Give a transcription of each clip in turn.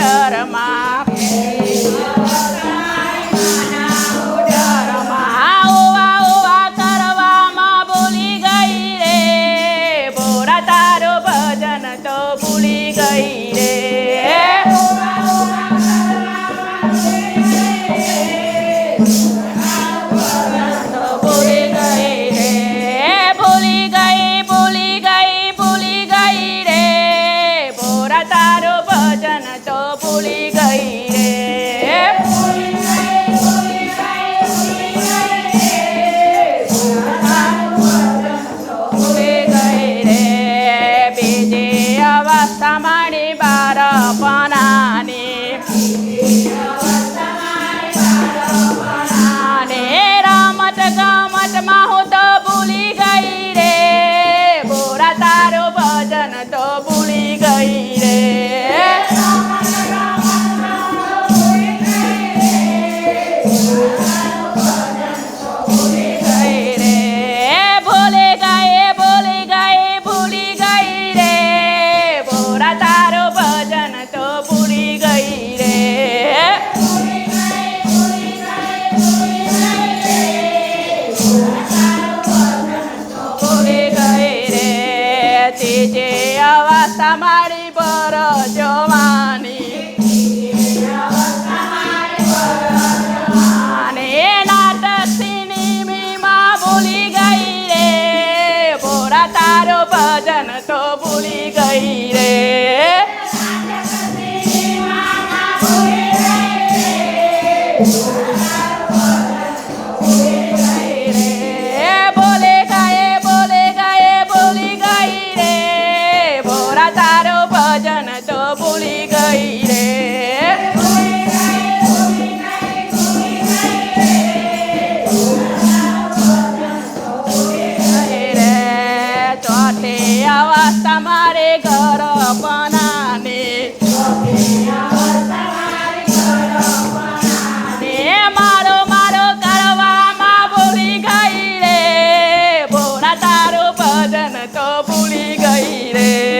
ઉદરમાં ઉવા ઉવા કરવામાં ભૂલી ગઈ રે ભોરા તારો ભજન તો ભૂલી ગઈ રે તમારી બારપનાની રમત ગમતમાં હું તો ભૂલી ગઈ રે ભોરા તારો ભજન તો ભૂલી ગઈ રે જે અવસ્થા મારી પર જવાની અને નાટકની નિમીમાં ભૂલી ગઈ રે ભોરા તારો ભજન તો ભૂલી ગઈ રે તારો ભજન તો ભૂલી ગઈ રે ચોથે અવસ્થા મારે ઘર બનાને મારો મારો કરવામાં ભૂલી ગઈ રે ભોળા તારો ભજન તો ભૂલી ગઈ રે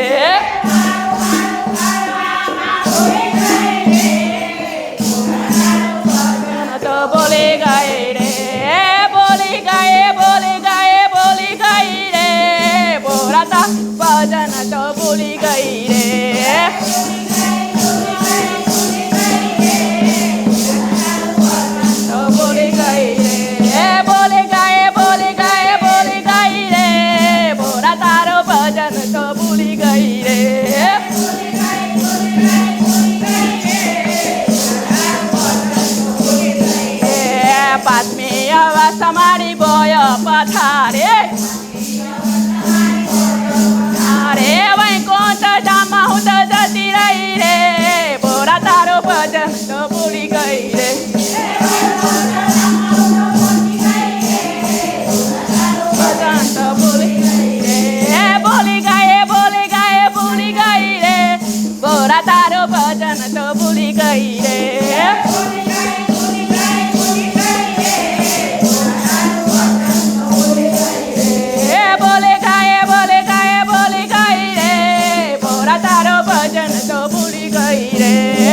ભજન તો ભૂલી ગઈ રે તો ભૂલી ગઈ રે બોલી ગઈ રે ભોરા તારો ભજન તો ભૂલી ગઈ રે પાંચમી અવસ્થા મારી બોય પથારે રે વૈકુંઠ ધામમાં હું તો જતી રહી રે ભોરા તારો ભજન તો ભૂલી ગઈ રે ભજન તો ભૂલી ગઈ રે ભૂલી ગઈ રે ભોરા તારો ભજન તો ભૂલી ગઈ રે તારો ભજન તો ભૂલી ગઈ રે